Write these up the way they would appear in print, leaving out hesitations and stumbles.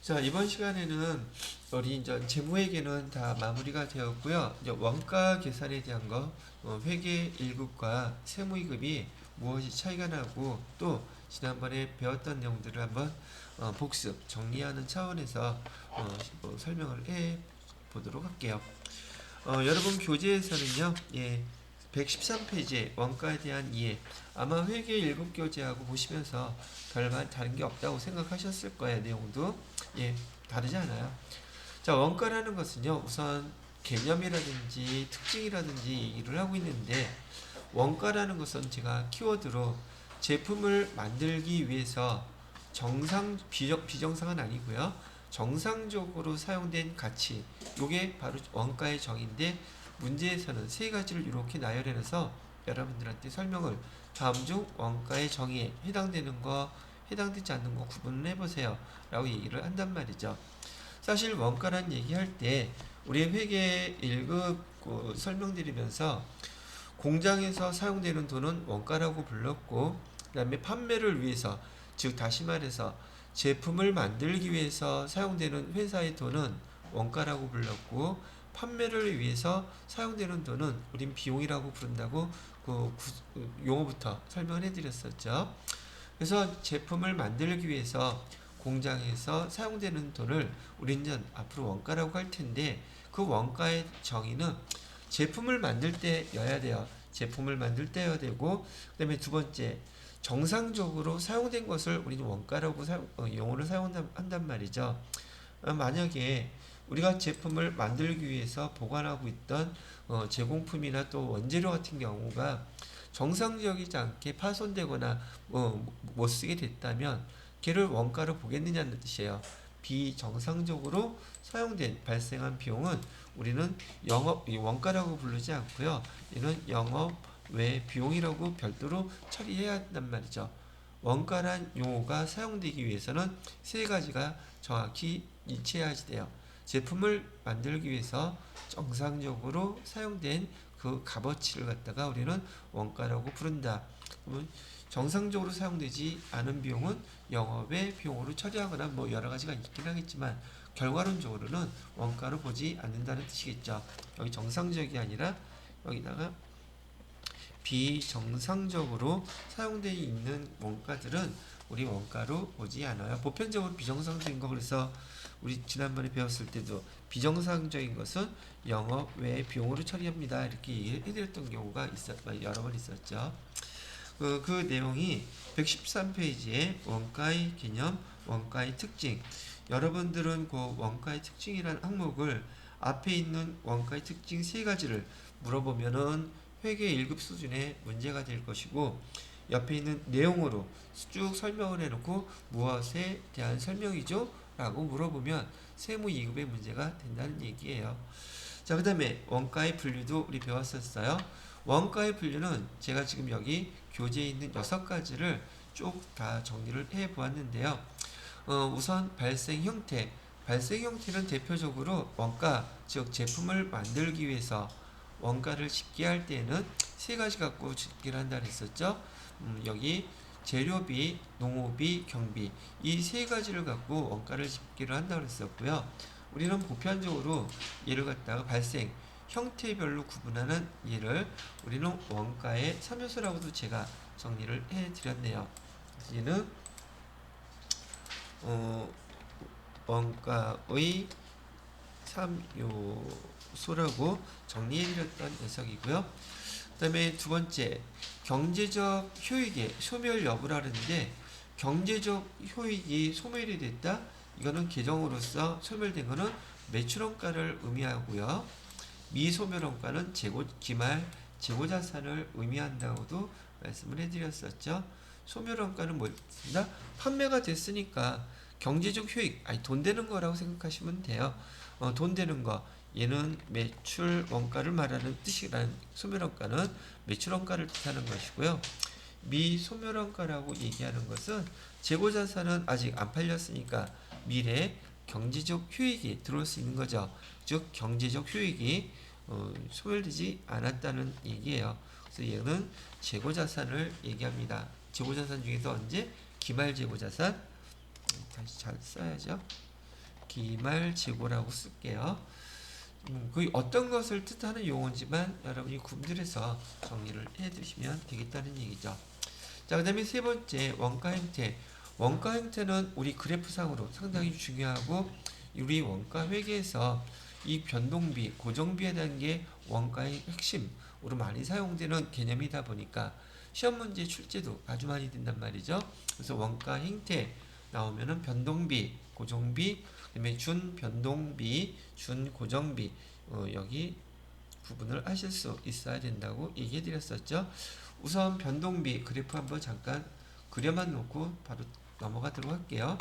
자, 이번 시간에는 우리 이제 재무회계는 다 마무리가 되었고요. 이제 원가 계산에 대한 거, 회계 1급과 세무 2급이 무엇이 차이가 나고 또 지난번에 배웠던 내용들을 한번 복습, 정리하는 차원에서 설명을 해 보도록 할게요. 여러분 교재에서는요, 113페이지에 원가에 대한 이해, 아마 회계 1급 교재하고 보시면서 별반 다른 게 없다고 생각하셨을 거예요. 내용도 다르지 않아요. 자, 원가라는 것은요, 우선 개념이라든지 특징이라든지 얘기를 하고 있는데, 원가라는 것은 제가 키워드로 제품을 만들기 위해서 비정상은 아니고요, 정상적으로 사용된 가치, 요게 바로 원가의 정의인데, 문제에서는 세 가지를 이렇게 나열해서 여러분들한테 설명을, 다음 중 원가의 정의에 해당되는 거, 해당되지 않는 거 구분을 해보세요 라고 얘기를 한단 말이죠. 사실 원가란 얘기할 때 우리 회계 1급 설명드리면서 공장에서 사용되는 돈은 원가라고 불렀고, 그 다음에 판매를 위해서, 즉 다시 말해서 제품을 만들기 위해서 사용되는 회사의 돈은 원가라고 불렀고, 판매를 위해서 사용되는 돈은 우린 비용이라고 부른다고 용어부터 설명을 해드렸었죠. 그래서 제품을 만들기 위해서 공장에서 사용되는 돈을 우리는 앞으로 원가라고 할 텐데, 그 원가의 정의는 제품을 만들 때여야 돼요. 제품을 만들 때여야 되고, 그 다음에 두 번째, 정상적으로 사용된 것을 우리는 원가라고 용어를 사용한단 말이죠. 만약에 우리가 제품을 만들기 위해서 보관하고 있던 제공품이나 또 원재료 같은 경우가 정상적이지 않게 파손되거나 못 쓰게 됐다면 걔를 원가로 보겠느냐는 뜻이에요. 비정상적으로 사용된 발생한 비용은 우리는 원가라고 부르지 않고요. 이는 영업 외 비용이라고 별도로 처리해야 한단 말이죠. 원가란 용어가 사용되기 위해서는 세 가지가 정확히 일치해야지 돼요. 제품을 만들기 위해서 정상적으로 사용된 그 값어치를 갖다가 우리는 원가라고 부른다. 그러면 정상적으로 사용되지 않은 비용은 영업의 비용으로 처리하거나 뭐 여러 가지가 있긴 하겠지만 결과론적으로는 원가로 보지 않는다는 뜻이겠죠. 여기 정상적이 아니라 여기다가 비정상적으로 사용되어 있는 원가들은 우리 원가로 보지 않아요. 보편적으로 비정상적인 거, 그래서 우리 지난번에 배웠을 때도 비정상적인 것은 영업 외 비용으로 처리합니다 이렇게 얘기해드렸던 경우가 여러 번 있었죠. 그 내용이 113페이지에 원가의 개념, 원가의 특징. 여러분들은 그 원가의 특징이라는 항목을 앞에 있는 원가의 특징 세 가지를 물어보면은 회계 1급 수준의 문제가 될 것이고, 옆에 있는 내용으로 쭉 설명을 해놓고 무엇에 대한 설명이죠? 라고 물어보면 세무 2급의 문제가 된다는 얘기예요. 자, 그 다음에 원가의 분류도 우리 배웠었어요. 원가의 분류는 제가 지금 여기 교재에 있는 6가지를 쭉 다 정리를 해 보았는데요. 우선 발생 형태. 발생 형태는 대표적으로 원가, 즉 제품을 만들기 위해서 원가를 집계할 때에는 세 가지 갖고 집계를 한다 그랬었죠. 여기 재료비, 농업비, 경비, 이 세 가지를 갖고 원가를 집계를 한다 그랬었고요. 우리는 보편적으로 얘를 갖다가 발생 형태별로 구분하는 얘를 우리는 원가의 3요소라고도 제가 정리를 해 드렸네요. 얘는 원가의 3요소라고 정리해드렸던 녀석이고요. 그 다음에 두 번째, 경제적 효익의 소멸 여부라는데, 경제적 효익이 소멸이 됐다? 이거는 계정으로서 소멸된 거는 매출원가를 의미하고요. 미소멸원가는 기말 재고자산을 의미한다고도 말씀을 해드렸었죠. 소멸원가는 뭐였습니다? 판매가 됐으니까 경제적 효익, 돈 되는 거라고 생각하시면 돼요. 돈 되는 거. 얘는 매출 원가를 말하는 뜻이란, 소멸원가는 매출 원가를 뜻하는 것이고요. 미소멸원가라고 얘기하는 것은 재고자산은 아직 안 팔렸으니까 미래 경제적 효익이 들어올 수 있는 거죠. 즉 경제적 효익이 소멸되지 않았다는 얘기예요. 그래서 얘는 재고자산을 얘기합니다. 재고자산 중에서 언제? 기말 재고자산. 다시 잘 써야죠. 기말재고라고 쓸게요. 그 어떤 것을 뜻하는 용어인지만 여러분이 구분해서 정리를 해두시면 되겠다는 얘기죠. 자, 그 다음에 세 번째, 원가 행태. 원가 행태는 우리 그래프상으로 상당히 중요하고, 우리 원가 회계에서 이 변동비, 고정비에 대한 게 원가의 핵심으로 많이 사용되는 개념이다 보니까 시험 문제 출제도 아주 많이 된단 말이죠. 그래서 원가 행태 나오면은 변동비, 고정비, 그다음에 준변동비, 준고정비, 여기 구분을 하실 수 있어야 된다고 얘기해 드렸었죠. 우선 변동비 그래프 한번 잠깐 그려만 놓고 바로 넘어가도록 할게요.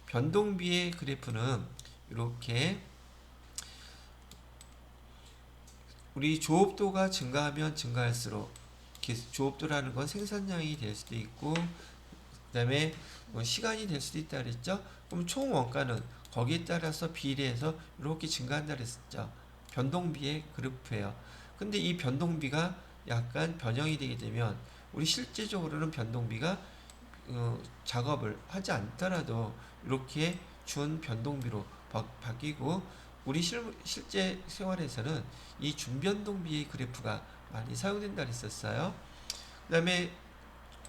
변동비의 그래프는 이렇게 우리 조업도가 증가하면 증가할수록, 조업도라는 건 생산량이 될 수도 있고 그 다음에 시간이 될 수도 있다 그랬죠. 그럼 총 원가는 거기에 따라서 비례해서 이렇게 증가한다 그랬죠. 변동비의 그래프예요. 근데 이 변동비가 약간 변형이 되게 되면 우리 실제적으로는 변동비가 작업을 하지 않더라도 이렇게 준 변동비로 바뀌고, 우리 실제 생활에서는 이 준변동비의 그래프가 많이 사용된다 그랬었어요. 그 다음에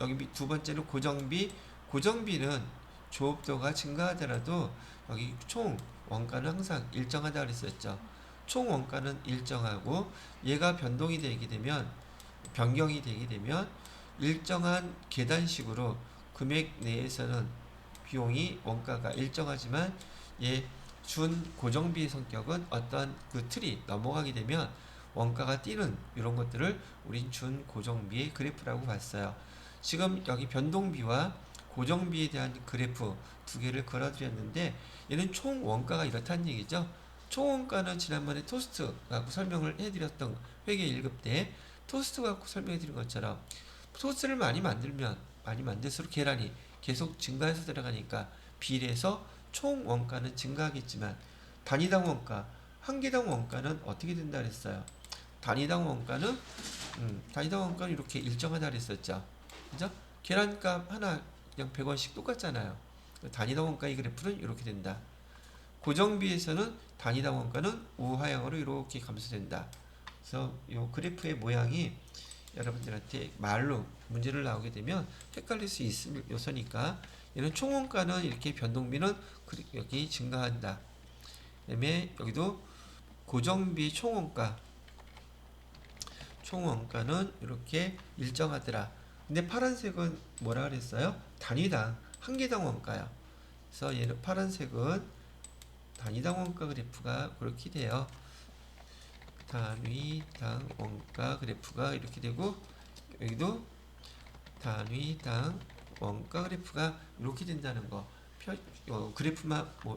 여기 두 번째는 고정비. 고정비는 조업도가 증가하더라도 여기 총 원가는 항상 일정하다 그랬었죠. 총 원가는 일정하고 얘가 변동이 되게 되면, 변경이 되게 되면 일정한 계단식으로 금액 내에서는 비용이 원가가 일정하지만 얘 준 고정비의 성격은 어떠한 그 틀이 넘어가게 되면 원가가 뛰는 이런 것들을 우린 준 고정비의 그래프라고 봤어요. 지금 여기 변동비와 고정비에 대한 그래프 두 개를 걸어드렸는데 얘는 총 원가가 이렇다는 얘기죠. 총 원가는 지난번에 토스트 갖고 설명을 해드렸던 회계 1급 때 토스트 갖고 설명해드린 것처럼 토스트를 많이 만들수록 계란이 계속 증가해서 들어가니까 비례해서 총 원가는 증가하겠지만 단위당 원가, 한 개당 원가는 어떻게 된다 그랬어요? 단위당 원가는 이렇게 일정하다 그랬었죠. 그죠? 계란값 하나 그냥 100원씩 똑같잖아요. 단위당 원가의 그래프는 이렇게 된다. 고정비에서는 단위당 원가는 우하향으로 이렇게 감소된다. 그래서 이 그래프의 모양이 여러분들한테 말로 문제를 나오게 되면 헷갈릴 수 있을 요소니까, 얘는 총원가는 이렇게, 변동비는 여기 증가한다. 그 다음에 여기도 고정비 총원가는 이렇게 일정하더라. 근데 파란색은 뭐라 그랬어요? 단위당 한 개당 원가요. 그래서 얘는 파란색은 단위당 원가 그래프가 그렇게 돼요. 단위당 원가 그래프가 이렇게 되고, 여기도 단위당 원가 그래프가 이렇게 된다는 거.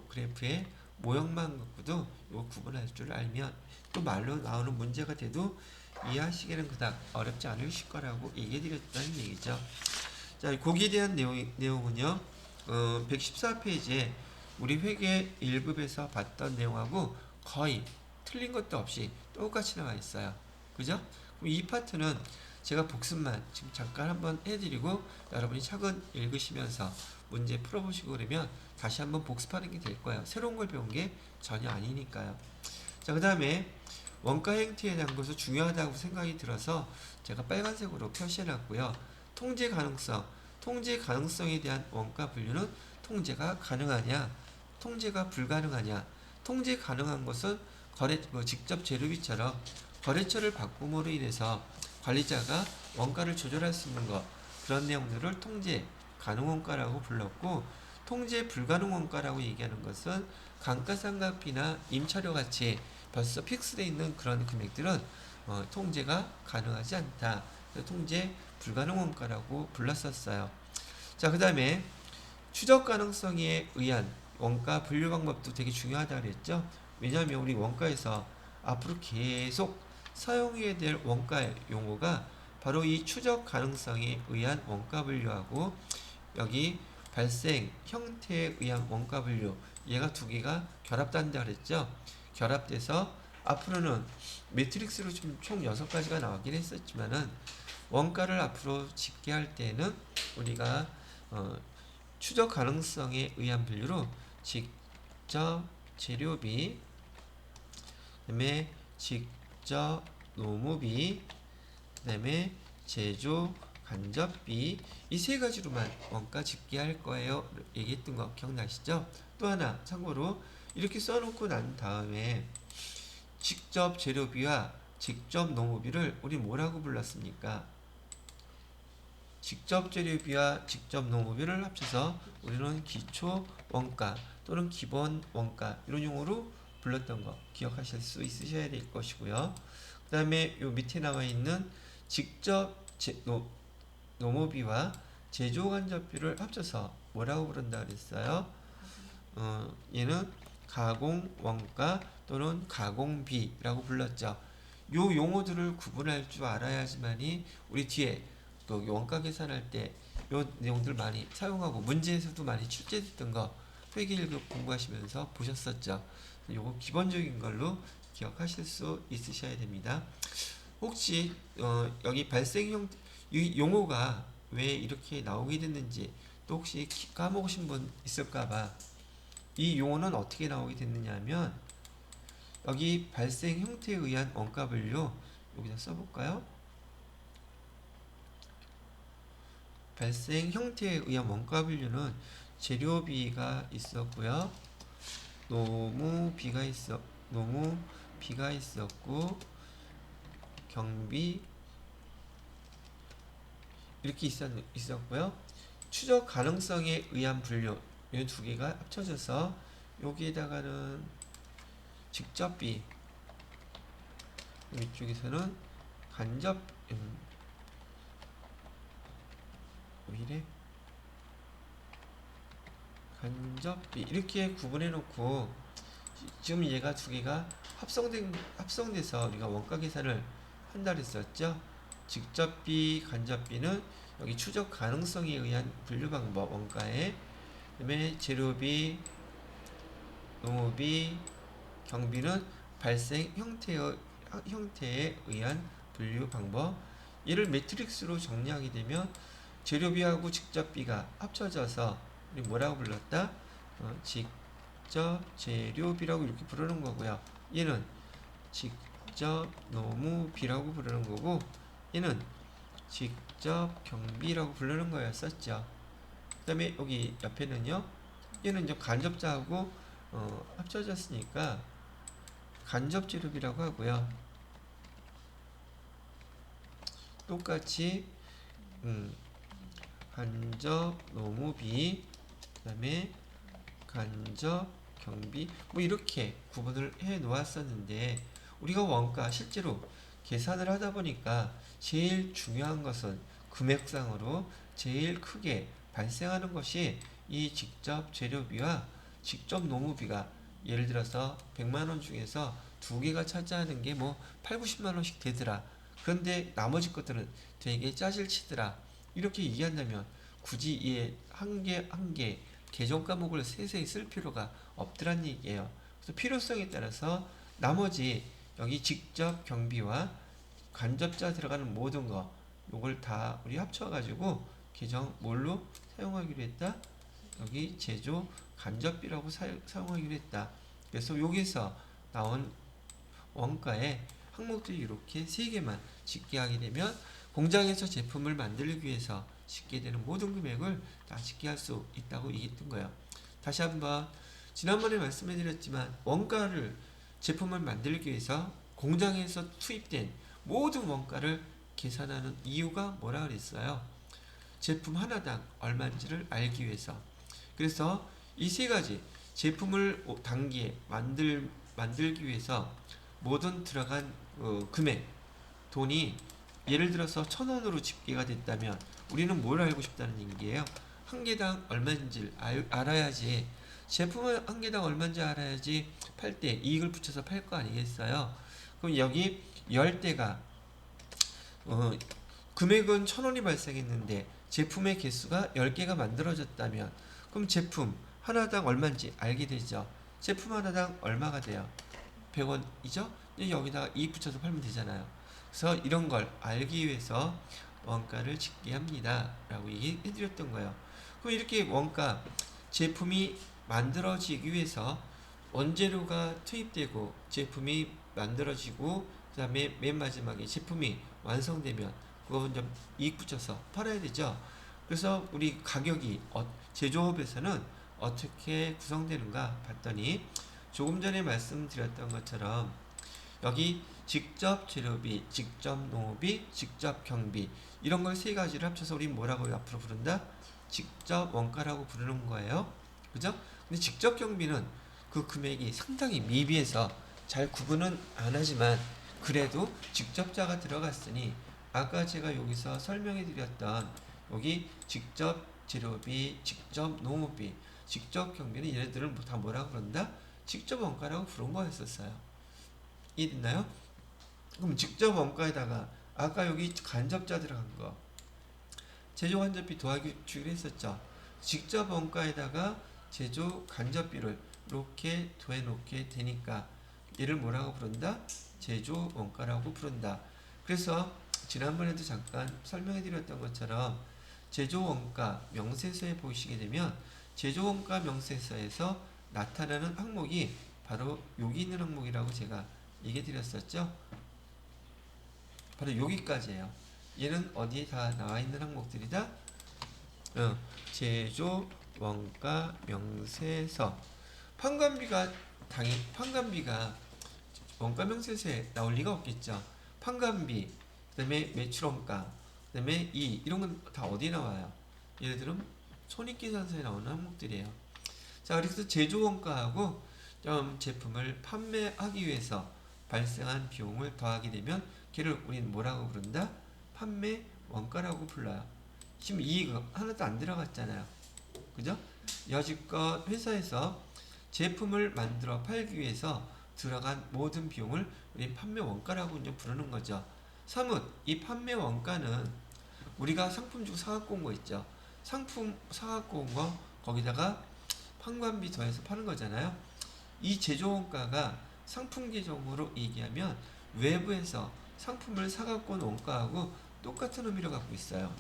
그래프의 모형만 갖고도 이거 구분할 줄 알면 또 말로 나오는 문제가 돼도 이해하시기는 그닥 어렵지 않으실 거라고 얘기해 드렸다는 얘기죠. 자, 거기에 대한 내용은요, 114페이지에 우리 회계 1급에서 봤던 내용하고 거의 틀린 것도 없이 똑같이 나와 있어요. 그죠? 그럼 이 파트는 제가 복습만 지금 잠깐 한번 해드리고 여러분이 차근 읽으시면서 문제 풀어보시고 그러면 다시 한번 복습하는 게 될 거예요. 새로운 걸 배운 게 전혀 아니니까요. 자, 그 다음에 원가 행태에 대한 것은 중요하다고 생각이 들어서 제가 빨간색으로 표시해놨고요. 통제 가능성에 대한 원가 분류는 통제가 가능하냐, 통제가 불가능하냐. 통제 가능한 것은 직접 재료비처럼 거래처를 바꿈으로 인해서 관리자가 원가를 조절할 수 있는 것, 그런 내용들을 통제 가능 원가라고 불렀고, 통제 불가능 원가라고 얘기하는 것은 감가상각비나 임차료 같이 벌써 픽스되어 있는 그런 금액들은 통제가 가능하지 않다. 통제 불가능 원가라고 불렀었어요. 자, 그 다음에 추적 가능성에 의한 원가 분류 방법도 되게 중요하다 그랬죠. 왜냐하면 우리 원가에서 앞으로 계속 사용해야 될 원가의 용어가 바로 이 추적 가능성에 의한 원가 분류하고 여기 발생 형태에 의한 원가 분류, 얘가 두 개가 결합된다 그랬죠. 결합돼서 앞으로는 매트릭스로 총 6가지가 나오긴 했었지만은 원가를 앞으로 집계할 때는 우리가 추적 가능성에 의한 분류로 직접 재료비, 그다음에 직접 노무비, 그다음에 제조 간접비, 이 세 가지로만 원가 집계할 거예요. 얘기했던 거 기억나시죠? 또 하나 참고로 이렇게 써놓고 난 다음에 직접 재료비와 직접 노무비를 우리 뭐라고 불렀습니까? 직접 재료비와 직접 노무비를 합쳐서 우리는 기초 원가 또는 기본 원가 이런 용어로 불렀던 거 기억하실 수 있으셔야 될 것이고요. 그 다음에 요 밑에 나와 있는 직접 노무비와 제조간접비를 합쳐서 뭐라고 부른다 그랬어요? 얘는 가공 원가 또는 가공비라고 불렀죠. 요 용어들을 구분할 줄 알아야지만이 우리 뒤에 또 원가 계산할 때 요 내용들 많이 사용하고 문제에서도 많이 출제됐던 거 회계 1급 공부하시면서 보셨었죠. 요거 기본적인 걸로 기억하실 수 있으셔야 됩니다. 혹시 여기 발생형 이 용어가 왜 이렇게 나오게 됐는지 또 혹시 까먹으신 분 있을까봐 이 용어는 어떻게 나오게 됐느냐 하면 여기 발생 형태에 의한 원가 분류 여기다 써볼까요? 발생 형태에 의한 원가 분류는 재료비가 있었고요. 노무비가 있었고 경비 이렇게 있었고요. 추적 가능성에 의한 분류 이 두 개가 합쳐져서 여기에다가는 직접비 위쪽에서는 간접 이래 간접비 이렇게 구분해 놓고 지금 얘가 두 개가 합성돼서 우리가 원가 계산을 한다 그랬었죠. 직접비, 간접비는 여기 추적 가능성에 의한 분류 방법 원가에 그다음에 재료비, 노무비, 경비는 발생 형태에 의한 분류 방법. 이를 매트릭스로 정리하게 되면 재료비하고 직접비가 합쳐져서 우리 뭐라고 불렀다? 직접 재료비라고 이렇게 부르는 거고요. 얘는 직접 노무비라고 부르는 거고 얘는 직접 경비라고 부르는 거였었죠. 그 다음에 여기 옆에는요. 얘는 이제 간접자하고 합쳐졌으니까 간접재료비라고 하고요. 똑같이 간접 노무비 그 다음에 간접 경비 뭐 이렇게 구분을 해 놓았었는데 우리가 원가 실제로 계산을 하다 보니까 제일 중요한 것은 금액상으로 제일 크게 발생하는 것이 이 직접 재료비와 직접 노무비가 예를 들어서 100만원 중에서 두 개가 차지하는 게 뭐 8, 90만원씩 되더라. 그런데 나머지 것들은 되게 짜질 치더라. 이렇게 얘기한다면 굳이 이 한 개 개정 과목을 세세히 쓸 필요가 없더란 얘기예요. 그래서 필요성에 따라서 나머지 여기 직접 경비와 간접자 들어가는 모든 거 요걸 다 우리 합쳐가지고 계정 뭘로 사용하기로 했다? 여기 제조 간접비라고 사용하기로 했다. 그래서 여기서 나온 원가에 항목들이 이렇게 3개만 집계하게 되면 공장에서 제품을 만들기 위해서 집계되는 모든 금액을 다 집계할 수 있다고 얘기했던 거예요. 다시 한번 지난번에 말씀해 드렸지만 원가를 제품을 만들기 위해서 공장에서 투입된 모든 원가를 계산하는 이유가 뭐라 그랬어요? 제품 하나당 얼마인지를 알기 위해서. 그래서 이 세 가지 제품을 단기에 만들기 위해서 모든 들어간 금액 돈이 예를 들어서 1,000원으로 집계가 됐다면 우리는 뭘 알고 싶다는 얘기예요. 한 개당 얼마인지 알아야지 제품을 한 개당 얼마인지 알아야지 팔 때 이익을 붙여서 팔 거 아니겠어요. 그럼 여기 10대가 금액은 1,000원이 발생했는데 제품의 개수가 10개가 만들어졌다면 그럼 제품 하나당 얼마인지 알게 되죠. 제품 하나당 얼마가 돼요? 100원이죠? 여기다가 2 붙여서 팔면 되잖아요. 그래서 이런 걸 알기 위해서 원가를 집계합니다 라고 얘기해드렸던 거예요. 그럼 이렇게 원가 제품이 만들어지기 위해서 원재료가 투입되고 제품이 만들어지고 그 다음에 맨 마지막에 제품이 완성되면 그거 이제 이익 붙여서 팔아야 되죠. 그래서 우리 가격이 제조업에서는 어떻게 구성되는가 봤더니 조금 전에 말씀드렸던 것처럼 여기 직접 재료비, 직접 농업비, 직접 경비 이런 걸 세 가지를 합쳐서 우리 뭐라고 앞으로 부른다? 직접 원가라고 부르는 거예요. 그죠? 근데 직접 경비는 그 금액이 상당히 미비해서 잘 구분은 안 하지만 그래도 직접자가 들어갔으니 아까 제가 여기서 설명해 드렸던 여기 직접 재료비, 직접 농업비, 직접 경비는 얘네들을 다 뭐라고 그런다? 직접 원가라고 부른 거였었어요. 이해됐나요? 그럼 직접 원가에다가 아까 여기 간접자 들어간 거 제조 간접비 더하기 주기로 했었죠. 직접 원가에다가 제조 간접비를 이렇게 더해 놓게 되니까 얘를 뭐라고 부른다? 제조 원가라고 부른다. 그래서 지난번에도 잠깐 설명해 드렸던 것처럼 제조 원가 명세서에 보시게 되면 제조 원가 명세서에서 나타나는 항목이 바로 여기 있는 항목이라고 제가 얘기해 드렸었죠. 바로 여기까지예요. 얘는 어디에 다 나와 있는 항목들이다? 제조 원가 명세서. 판관비가 원가 명세서에 나올 리가 없겠죠. 판관비, 그다음에 매출원가, 그다음에 이런 건 다 어디에 나와요? 얘네들은 손익계산서에 나오는 항목들이에요. 자, 그래서 제조원가하고 제품을 판매하기 위해서 발생한 비용을 더하게 되면 걔를 우리는 뭐라고 부른다? 판매 원가라고 불러요. 지금 이익 하나도 안 들어갔잖아요. 그죠? 여지껏 회사에서 제품을 만들어 팔기 위해서 들어간 모든 비용을 우리 판매 원가라고 이제 부르는 거죠. 사뭇 이 판매 원가는 우리가 상품 주고 사갖고 온 거 있죠. 상품 사갖고 온 거 거기다가 판관비 더해서 파는 거잖아요. 이 제조 원가가 상품 계정으로 얘기하면 외부에서 상품을 사갖고 온 원가하고 똑같은 의미를 갖고 있어요.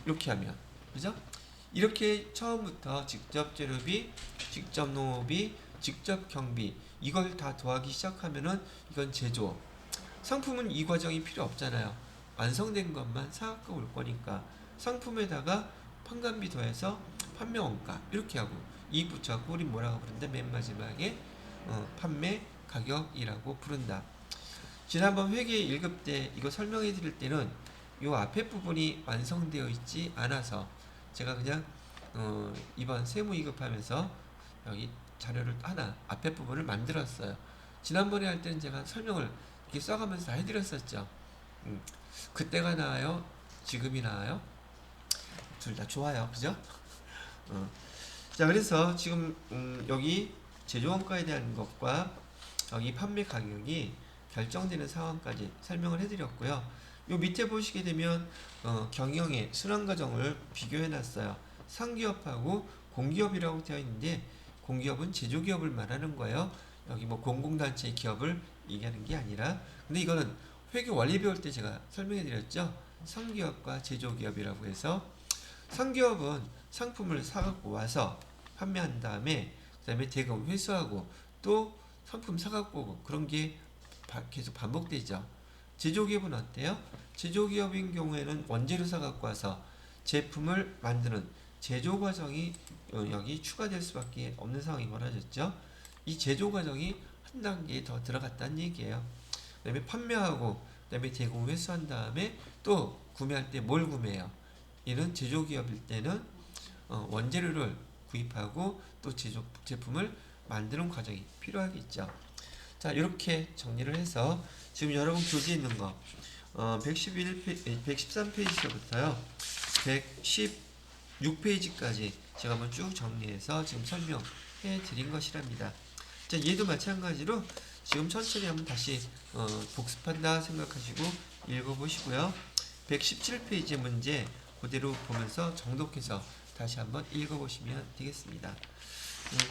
이렇게 하면 그죠? 이렇게 처음부터 직접 재료비, 직접 농업비, 직접 경비 이걸 다 더하기 시작하면은 이건 제조. 상품은 이 과정이 필요 없잖아요. 완성된 것만 사갖고 올 거니까 상품에다가 판관비 더해서 판매 원가 이렇게 하고 이익 붙여갖고 우리 뭐라고 부른다? 맨 마지막에 판매 가격이라고 부른다. 지난번 회계 1급 때 이거 설명해 드릴 때는 요 앞에 부분이 완성되어 있지 않아서 제가 그냥 이번 세무 2급 하면서 여기 자료를 하나 앞에 부분을 만들었어요. 지난번에 할 때는 제가 설명을 이렇게 써가면서 다 해드렸었죠. 그때가 나아요? 지금이 나아요? 둘 다 좋아요. 그죠? 자, 그래서 지금 여기 제조원가에 대한 것과 여기 판매 가격이 결정되는 상황까지 설명을 해드렸고요. 요 밑에 보시게 되면 경영의 순환과정을 비교해놨어요. 상기업하고 공기업이라고 되어 있는데 공기업은 제조기업을 말하는 거예요. 여기 뭐 공공단체 기업을 얘기하는 게 아니라 근데 이거는 회계 원리 배울 때 제가 설명해 드렸죠. 상기업과 제조기업이라고 해서 상기업은 상품을 사갖고 와서 판매한 다음에 그 다음에 대금 회수하고 또 상품 사갖고 오고 그런 게 계속 반복되죠. 제조기업은 어때요? 제조기업인 경우에는 원재료 사갖고 와서 제품을 만드는 제조 과정이 여기 추가될 수밖에 없는 상황이 벌어졌죠. 이 제조 과정이 한 단계 더 들어갔다는 얘기예요. 그 다음에 판매하고 그 다음에 대금 회수한 다음에 또 구매할 때 뭘 구매해요? 이는 제조기업일 때는 원재료를 구입하고 또 제품을 만드는 과정이 필요하겠죠. 자, 이렇게 정리를 해서 지금 여러분 교재에 있는 거 113페이지부터요 116페이지까지 제가 한번 쭉 정리해서 지금 설명해 드린 것이랍니다. 자, 얘도 마찬가지로 지금 천천히 한번 다시 복습한다 생각하시고 읽어보시고요. 117페이지 문제 그대로 보면서 정독해서 다시 한번 읽어보시면 되겠습니다.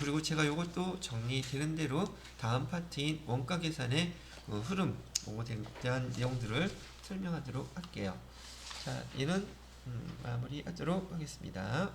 그리고 제가 이것도 정리되는 대로 다음 파트인 원가 계산의 흐름, 그것에 대한 내용들을 설명하도록 할게요. 자, 얘는 마무리하도록 하겠습니다.